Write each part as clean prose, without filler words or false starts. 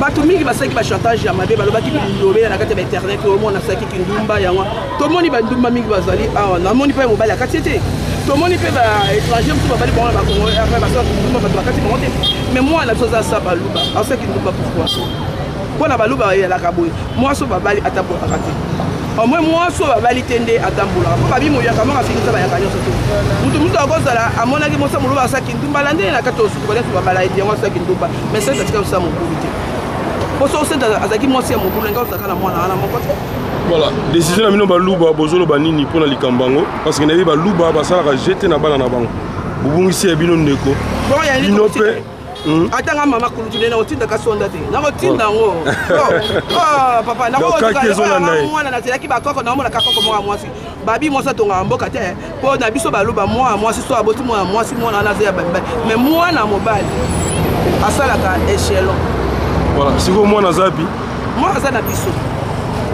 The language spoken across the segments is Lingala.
bato mingi basaki ba chantage ya mabe balobaki bilobela na kati ya internet omona saki kindumba yango tomoni bandumba mingi bazali awa namoni pe mobali akati te tomoni pe ba étranger mtu babali bon ba Congo après ba saki kindumba bato bakati monte mais moi na toza sa baluba asa kindumba pourquoi pona baluba ya la kaboy moi so babali atapo akati au moins moi so babali tende atambula babi moya kama afingisa ba yakanyo soto mutu akozala amona ki mosa muluba asa kindumba lande na kato su ko lefu babala ide yango asa kindumba mais ça c'est comme ça mon comité. Voilà, décision amino baluba bozolo banini pona likambango parce que nabi baluba basala ka jeter na bana na bango. Bubungisi ya bino ndeko. Bino pe atanga mama kulutune na otinda kasonda te. Na otinda ngo. Oh papa na ko mwana na telaki bakoko na mona kakoko mwa mwasi. Babi mwasa tonga mboka te. Po na biso baluba mwa mwasi so aboti mwa mwasi mwana na za baba. Mais mwana mobali asala ka échelon. Voilà, si vous moi Zabi, moi ça n'a biso.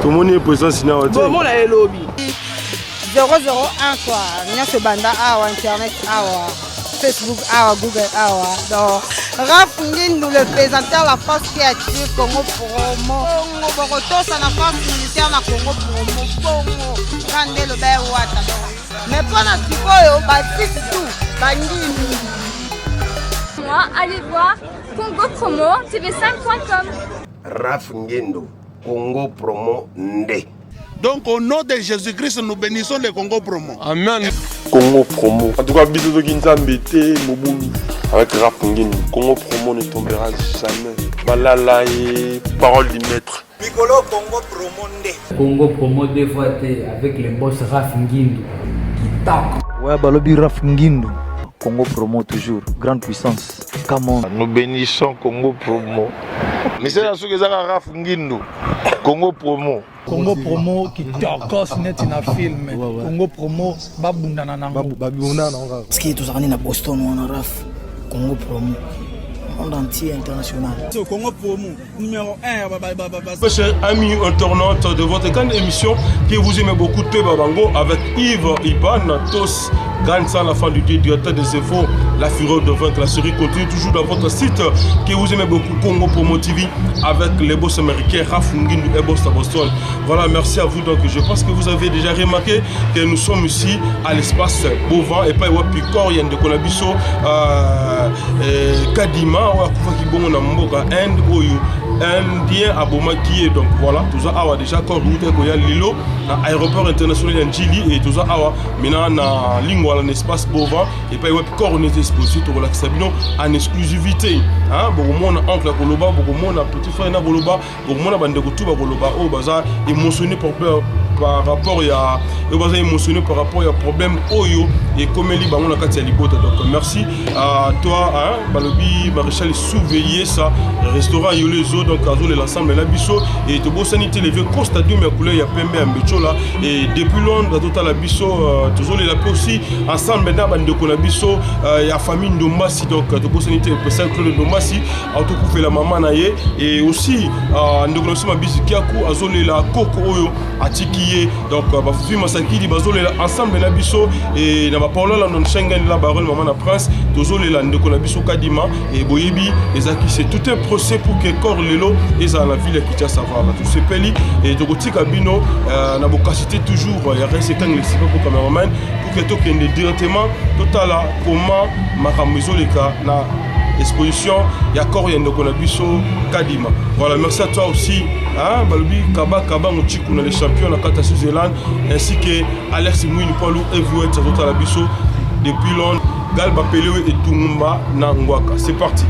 Tout le monde est présent sinon. Bon, moi la lobby. 001 quoi. Nya se banda awa internet awa Facebook awa Google awa. Donc Raf Ngindu le présentateur la force créative Congo Promo. Congo Boroto ça la force militaire na Congo Promo. Congo Kande le ber wata. Mais pendant sikoyo ba fils tout bangini. Moi allez voir Congo Promo, tv5.com. Raf Ngindu, Congo Promo Nde. Donc au nom de Jésus-Christ, nous bénissons le Congo Promo. Amen. Congo Promo. En tout cas, bisous de Kinzambete, Moboulou. Avec Raf Ngindu, Congo Promo ne tombera jamais. Malala et parole du maître. Piccolo Congo Promo Nde. Congo Promo deux fois avec le boss Raf Ngindu qui tape. Ouais, balobi Raf Ngindu. Congo Promo toujours, grande puissance. Comment nous bénissons Congo Promo. Mais c'est la chose que ça Raf Ngindu. Congo Promo. Congo Promo qui t'orcos net na film. Congo Promo babunda na nango. Babunda na nango. Ce qui est tous à Boston on a Raf. Congo Promo. Monde entier international. Congo Promo numéro 1. Chers amis internautes de votre grande émission que vous aimez beaucoup de Babango avec Yves Iban Tos gagne ça à la fin du directeur des infos La Fureur de Vaincre. La série continue toujours dans votre site que vous aimez beaucoup Congo Promo TV avec les boss américains Raf Ngindu et Boss Boston. Voilà, merci à vous. Donc je pense que vous avez déjà remarqué que nous sommes ici à l'espace Bovan et pas Picor, il y a de Konabiso Kadima qui bon na mboka Inde oyo indien abomaki donc voilà tout ça awa déjà corps route ko ya lilo na aéroport international ya Njili et tout ça awa maintenant na lingua dans espace Bovan et pas web corps on est exposé to relax sabino en exclusivité hein beaucoup monde oncle Koloba beaucoup monde petit frère na Koloba beaucoup monde bande ko tuba Koloba o baza émotionné par rapport à baza émotionné par rapport à problème oyo et comme li bango na kati ya libota. Donc merci à toi hein balobi maréchal surveiller ça restaurant Yolezo donc azole l'ensemble la biso et to bosani télévé ko stadium ya couleur ya pembe ya mbechola et depuis Londres total la biso tozole la pe aussi ensemble na bande ko la biso ya famille Ndombasi donc to bosani télévé Claude Ndombasi auto couper la maman na ye et aussi ndoko sima bisiki aku azole la koko oyo atikiye donc ba fufi masakidi bazole la ensemble na biso et na ba Paula la non Schengen la barole maman na prince tozole la ndoko la biso kadima et boyebi ezaki c'est tout un procès pour que corps lelo eza la ville qui tient savoir là tout ce peli et de kotika bino na bokasité toujours ya reste quand les sipo pour cameraman pour que to kende directement total comment makamuzo leka na exposition ya corps ya ndoko na biso kadima. Voilà, merci à toi aussi hein balobi kaba mochiku na les champions na kata Switzerland ainsi que Alex Mwini Paulo Everett total la biso depuis Londres Galba Peleo et Tumumba na Ngwaka. C'est parti.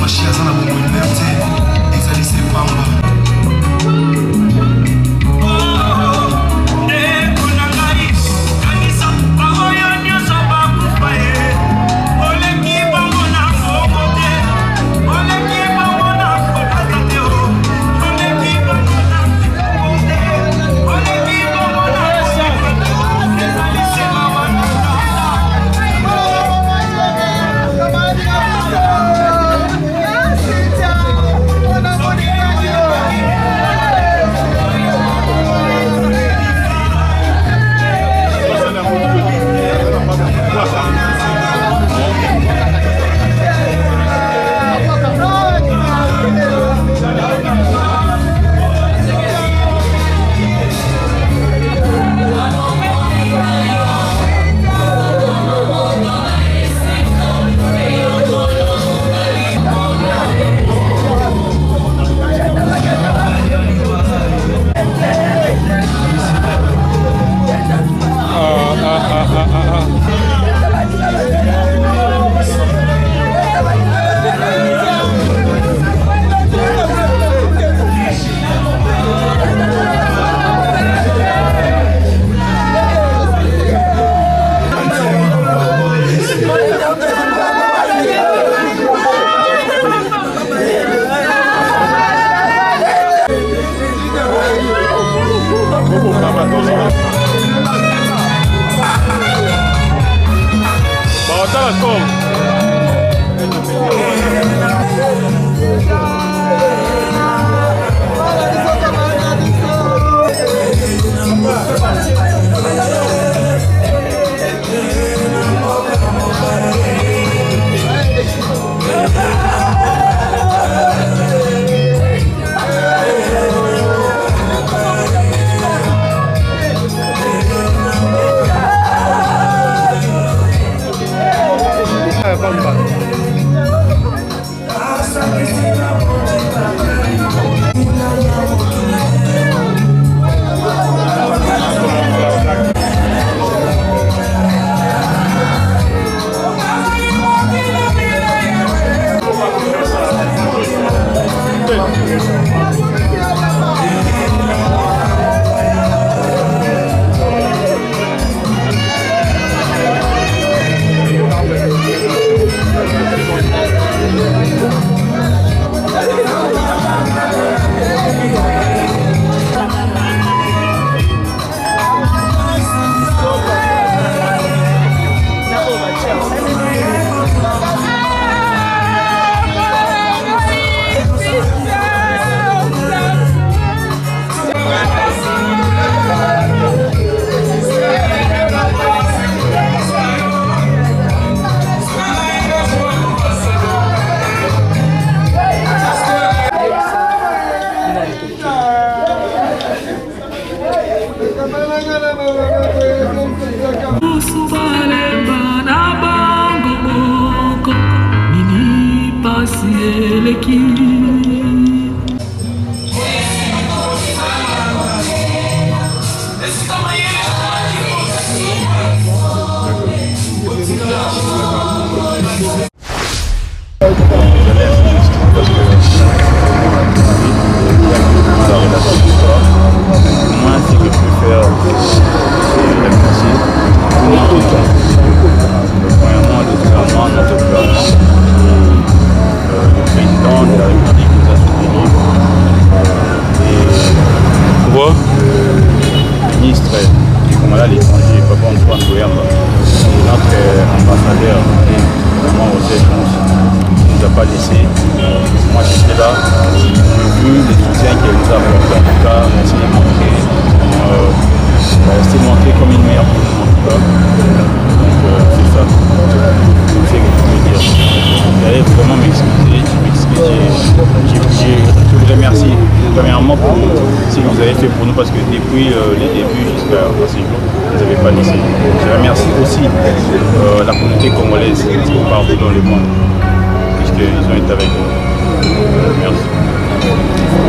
mashi aza na bomoi perte ezali se pamba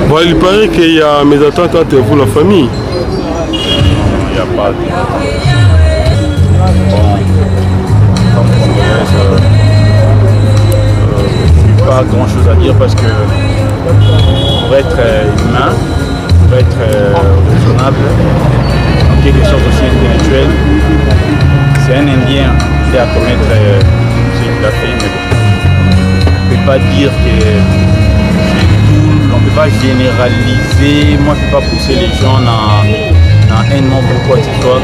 Bon, il paraît qu'il y a mes attentes entre vous, la famille. Il n'y a pas de... Bon, comme congolaise, je ne suis pas pas grand chose à dire parce que pour être humain, pour être raisonnable, en quelque sorte aussi intellectuel, c'est un Indien qui a commettre ce qu'il a fait, mais bon, on ne peut pas dire que on ne peut pas généraliser, moi je ne peux pas pousser les gens dans un membre ou quoi que ce soit.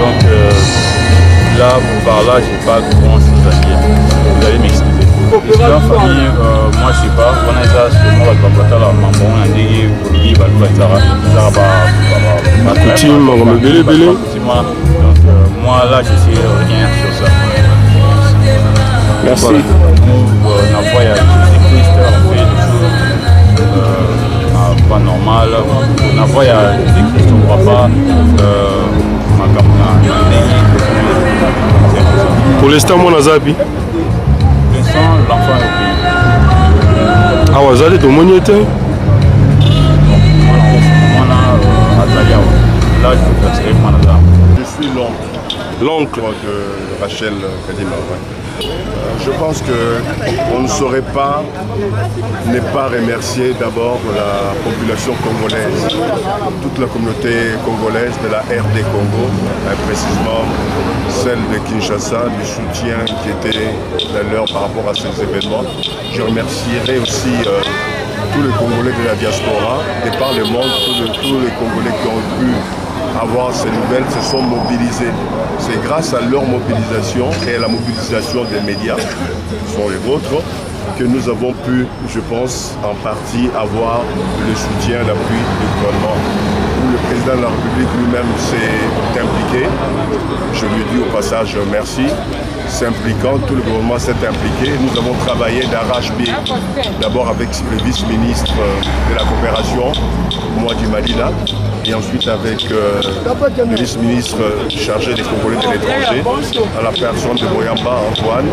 Donc là, par là, j'ai pas grand chose à dire. Vous allez m'excuser. La famille, moi je sais pas, on a ça, c'est moi qui vais la maman, on a dit, donc moi là je sais rien sur ça. Merci. Nous, on a Jésus-Christ, on fait des choses pas normales. On a voyé Jésus-Christ, on ne voit pas pour l'instant, moi, je suis l'enfant est au pays. Ah, vous allez dans mon été? Je suis l'oncle de Rachel Kadima. Je pense qu'on ne saurait pas ne pas remercier d'abord la population congolaise, toute la communauté congolaise de la RD Congo, précisément celle de Kinshasa, du soutien qui était la leur par rapport à ces événements. Je remercierai aussi tous les Congolais de la diaspora, de par le monde, tous les Congolais qui ont pu avoir ces nouvelles se sont mobilisés. C'est grâce à leur mobilisation et à la mobilisation des médias, qui sont les vôtres, que nous avons pu, je pense, en partie avoir le soutien, l'appui du gouvernement. Le président de la République lui-même s'est impliqué. Je lui dis au passage merci. S'impliquant, tout le gouvernement s'est impliqué. Nous avons travaillé d'arrache-pied, d'abord avec le vice-ministre de la coopération, Moadi Madina, et ensuite avec le vice-ministre chargé des Congolais de l'étranger, à la personne de Boyamba, Antoine.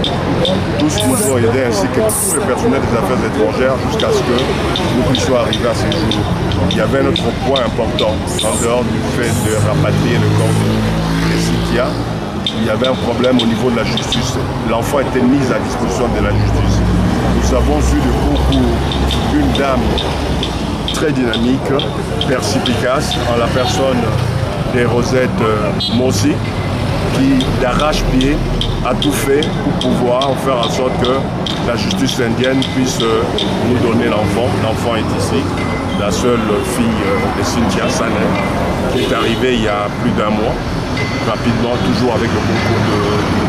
Tous nous ont aidés, ainsi que tout le personnel des affaires étrangères, jusqu'à ce que nous puissions arriver à ce jour. Il y avait un autre point important, en dehors du fait de rapatrier le corps de Cynthia. Il y avait un problème au niveau de la justice. L'enfant était mis à disposition de la justice. Nous avons eu le concours d'une dame très dynamique, perspicace, en la personne de Rosette Mossi, qui d'arrache-pied a tout fait pour pouvoir faire en sorte que la justice indienne puisse nous donner l'enfant. L'enfant est ici, la seule fille de Cynthia Saner, qui est arrivée il y a plus d'un mois. Rapidement, toujours avec le concours du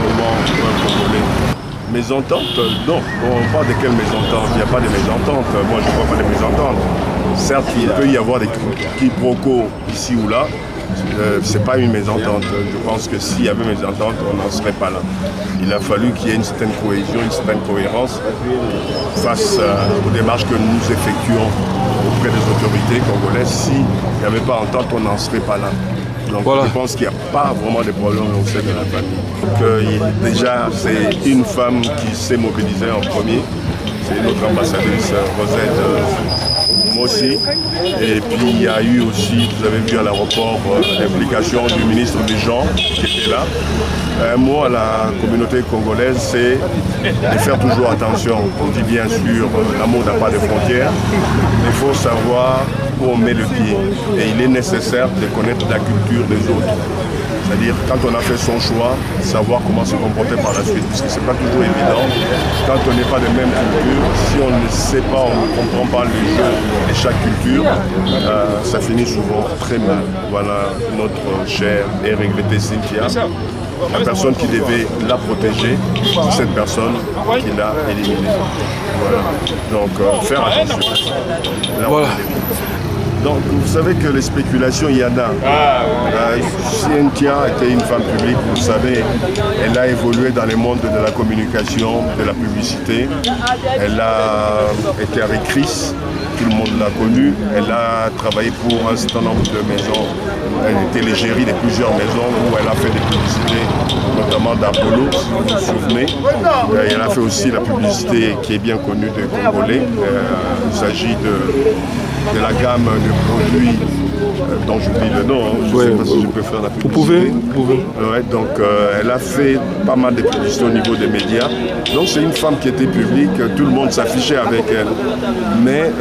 mouvement congolais. Mésentente? Non, on parle de quelle mésentente? Il n'y a pas de mésentente. Moi, je ne vois pas de mésentente. Certes, il peut y avoir des quiproquos ici ou là. Ce n'est pas une mésentente. Je pense que s'il y avait mésentente, on n'en serait pas là. Il a fallu qu'il y ait une certaine cohésion, une certaine cohérence face aux démarches que nous effectuons auprès des autorités congolaises. S'il n'y avait pas entente, on n'en serait pas là. Donc voilà. Je pense qu'il n'y a pas vraiment de problème au sein de la famille. Donc, déjà, c'est une femme qui s'est mobilisée en premier. C'est notre ambassadrice Rosette Mossi. Et puis il y a eu aussi, vous avez vu à l'aéroport, l'implication du ministre des Gens qui était là. Un mot à la communauté congolaise, c'est de faire toujours attention. On dit bien sûr, l'amour n'a pas de frontières. Il faut savoir où on met le pied. Et il est nécessaire de connaître la culture des autres. C'est-à-dire, quand on a fait son choix, savoir comment se comporter par la suite, parce que ce n'est pas toujours évident. Quand on n'est pas de même culture, si on ne sait pas, on ne comprend pas le jeu de chaque culture, ça finit souvent très mal. Voilà notre chère et regrettée Cynthia. La personne qui devait la protéger, c'est cette personne qui l'a éliminée. Voilà. Donc, faire attention. Là, voilà. Donc, vous savez que les spéculations, il y en a. Cynthia était une femme publique, vous savez, elle a évolué dans le monde de la communication, de la publicité. Elle a été avec Chris, tout le monde l'a connue. Elle a travaillé pour un certain nombre de maisons. Elle était l'égérie de plusieurs maisons où elle a fait des publicités, notamment d'Apollo, si vous vous souvenez. Elle a fait aussi la publicité qui est bien connue des Congolais. Il s'agit de la gamme de produits dont j'oublie le nom, je ne sais pas si je peux faire la publicité. Vous pouvez. Ouais, donc elle a fait pas mal de publicités au niveau des médias. Donc c'est une femme qui était publique, tout le monde s'affichait avec elle. Mais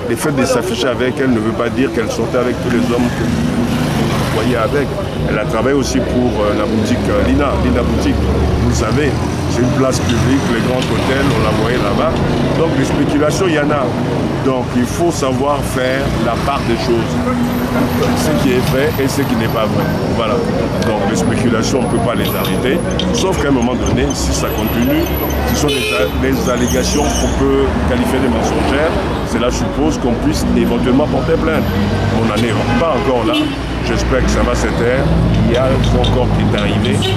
le fait de s'afficher avec elle ne veut pas dire qu'elle sortait avec tous les hommes que vous voyez avec. Elle a travaillé aussi pour la boutique Lina Boutique. Vous le savez, c'est une place publique, les grands hôtels, on la voyait là-bas. Donc les spéculations, il y en a. Donc il faut savoir faire la part des choses. Ce qui est vrai et ce qui n'est pas vrai. Voilà. Donc les spéculations, on ne peut pas les arrêter. Sauf qu'à un moment donné, si ça continue, ce sont des allégations qu'on peut qualifier de mensongères. Cela suppose qu'on puisse éventuellement porter plainte. On n'en est pas encore là. J'espère que ça va se taire. Il y a un corps qui est arrivé.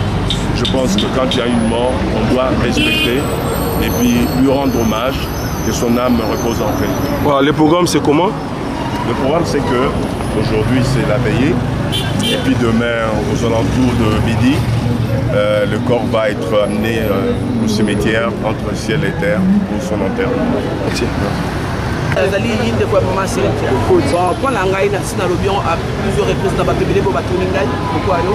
Je pense que quand il y a une mort, on doit respecter et puis lui rendre hommage, que son âme repose en paix. Voilà, le programme c'est comment? Le programme c'est que aujourd'hui c'est la veillée et puis demain aux alentours de midi, le corps va être amené au cimetière entre ciel et terre pour son enterrement. Merci. Azali yinde kwa mama Cynthia. Bon, pour la ngai na sina lobion à plusieurs reprises na bapebele bo batuni ngai pourquoi yo?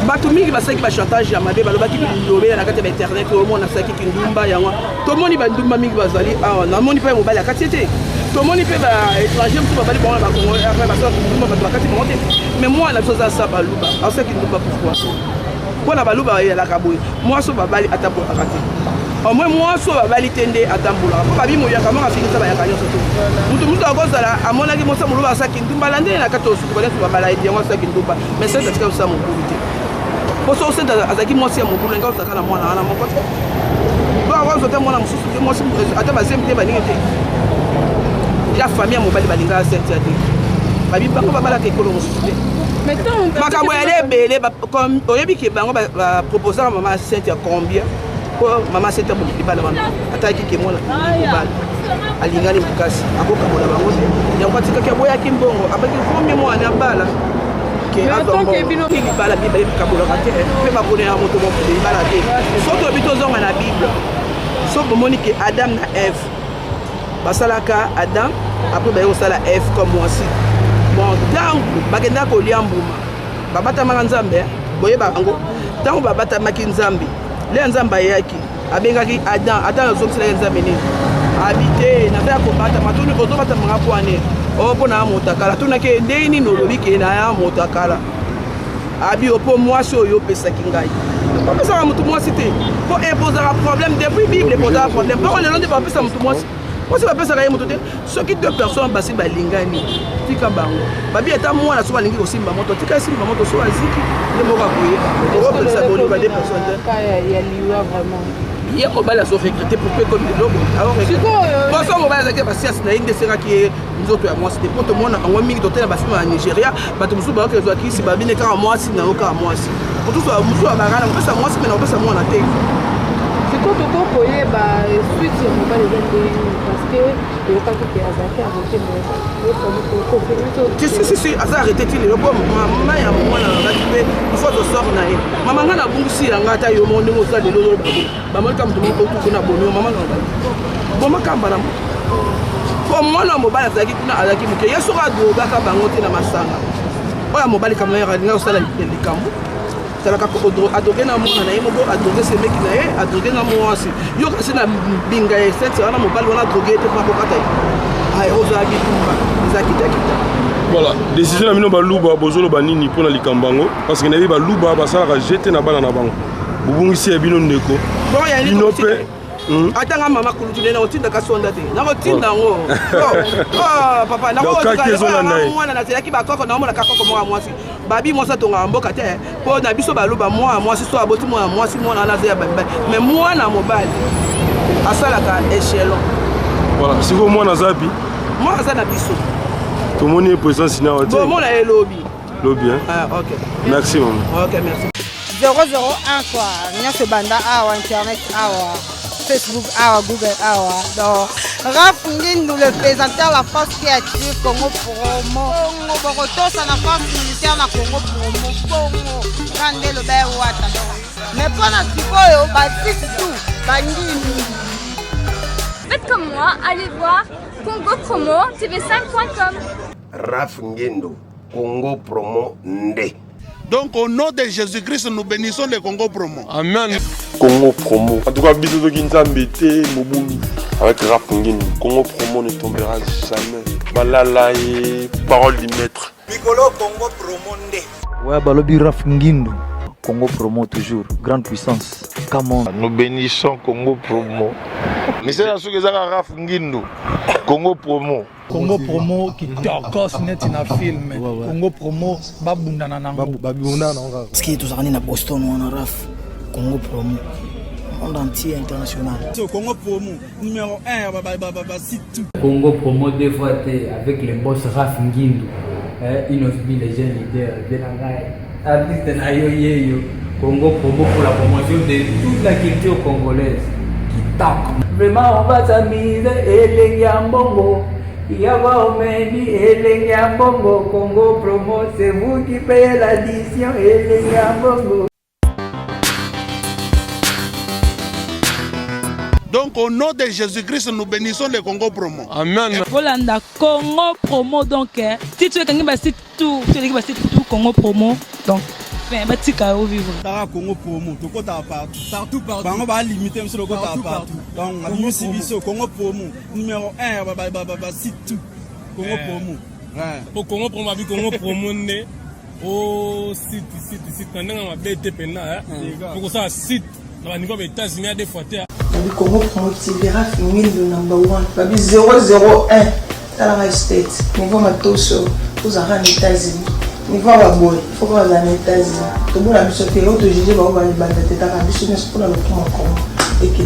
Bato mingi basaki ba chantage ya mabe balobaki bilobela na kati ya internet au monde nasaki kindumba yango. Tomoni ba ndumba mingi bazali awa na moni pa mobile ya kati te. Tomoni pe ba étranger mtu babali bon ba Congo après ba sort ndumba bato bakati monter. Mais moi la chose ça baluba. Asa kindumba pourquoi? Pour la baluba ya la kaboy. Moi so babali atapo akati. Au moins moi so babali tende atambula. Babi moya kama afika ba ya kanyo soto. Mutu akozala amona ki mosa muluba asa kindumba lande na kato su ko ba bala idi yango asa kindumba. Mais c'est ça que ça mon comité. Pour ça, c'est azaki moi si mon boulot ngao sakana mwana ana mon côté. Ba wa zote mwana mususu ke moi si ata ba semte ba ningete. Ya famille mobali balinga Cynthia te. Babi bango babala ke kolo mususu. Mais tant makambo ya lebele comme oyebi ke bango ba proposer maman Cynthia combien pour maman Cynthia mo libala mama. Ataki ke mwana libala. Alingani mukasi akoka mona bango. Ya kwatika ke boya kimbongo abaki combien mwana bala. Que attends que bino qui bala bible kabola kate pe ba kone amoto mo pe bala te soto bito zonga na bible so bomoni que Adam na Ève basalaka Adam après ba yo sala Ève comme moi aussi bon donc bagenda ko liambuma babata manga nzambe boye bango tango babata maki nzambe le nzamba yaki abengaki Adam azokisela nzambe ni habité na ta ko bata matuni ko bata manga poane opo na motakala tunake ndeni nolobi ke na ya motakala abi opo mwasi oyo pesa kingai opesa ka mutu mwasi te po imposer un problème depuis bible poser un problème po on est pas pesa mutu mwasi mwasi ba pesa ka mutu te soki deux personnes basi balingani tika bango babi eta mwana so balingi kosimba moto tika simba moto so aziki ne moka koye opo pesa boni ba deux personnes ya liwa vraiment hier on va la regretter pour peu comme des lobes alors bon ça on va la que science na inde sera qui nzoto ya mwasi pour tout monde en mingi d'hôtel basi na Nigeria bato musu ba ko ki si babine ka mwasi na oka mwasi pour tout ça musu ba ngana ko sa mwasi mais na ko sa mwana te c'est quoi to ko ye ba suite ya mobile des parce que le pas que azaki arrêté mais si asa arrêté ti le bon maman ya mwana ngaki il faut de sort na ye maman ngana bungusi ya ngata yo monde mo sa de lolo ba mo kam to ko kuna bonyo maman ngana bon makamba na pour mwana mobile azaki kuna azaki muke yeso ka do baka bango te na masanga oya mobile kamera nga osala likambo talaka ko adoke na mwana na ye moko adoke se meki na ye adoke na mwasi yo kasi na binga ya Cynthia wana mobile wana drogué te pa kokata ay ozaki tumba ezakita kita voilà décision na mino baluba bozolo banini pona likambango parce que na ba luba basala jeter na bana na bango bubungisi ya bino ndeko bino pe atanga mama kulutune na otinda kasonda te na otinda ngo oh papa na mwana na telaki bakoko na mona kakoko mwa mwasi babi mwasa tonga mboka te po na biso baluba mwa mwasi so aboti mwa mwasi mwana na zeya babi mais mwana mobali asalaka échelon voilà siko mwana zapi mwana za na biso to moni présence na hotel bon mona elobi lobi hein ah OK merci maman OK merci 001 quoi nyase banda awa internet awa Facebook awa Google awa donc Raph Ngindu le présentateur la force créative Congo Promo Congo Bokotosa na force militaire na Congo Promo Congo Grande le bel wata mais pour la sikoyo baptiste tout bangini. Faites comme moi, allez voir Congo Promo TV5.com. Raf Ngendo, Congo Promo Nde. Donc au nom de Jésus-Christ, nous bénissons le Congo Promo. Amen. Congo Promo. En tout cas, bisous de Kinzambete, Mobumu. Avec Raf Ngendo, Congo Promo ne tombera jamais. Balala et parole du maître. Piccolo Congo Promo Nde. Ouais, balobi Raf Ngendo, Congo Promo toujours, grande puissance. Come on. Nous bénissons Congo Promo. Mais c'est la chose que Raf Ngendo, Congo Promo. Congo Promo qui tokos net na film. Congo Promo babundana nango. Parce que tous à Boston on a Raf Congo Promo. Monde entier international. Congo Promo numéro 1 site tout. Congo Promo deux fois avec le boss Raf Ngendo. Il nous dit les jeunes leaders de la gaille. Artiste na yo Congo Promo pour la promotion de toute la culture congolaise. Qui tape. Vraiment on va s'amuser et les Yambongo. Congo Promo, c'est vous qui payez l'addition et les Yambongo. Donc au nom de Jésus-Christ, nous bénissons le Congo Promo. Amen. Volanda Congo Promo donc si tu es quelqu'un qui tout Congo Promo donc batika au vivre. Tara Congo Promo, to kota partout. Bango ba limiter monsieur le kota partout. Donc on a suivi Congo Promo numéro 1 site tout. Congo Promo. Ouais. Au Congo Promo avec Congo Promo né au site pendant ma BT pena pour ça site dans niveau des États-Unis des fois Le Congo Promo TV Raf Ngendo number 1 babi 001 dans la state niveau matoso aux États-Unis. Il faut avoir boy, il faut avoir les États-Unis. Tout le monde a mis sur le terrain, tout le monde a mis sur le terrain, tout le monde a mis sur le terrain, et que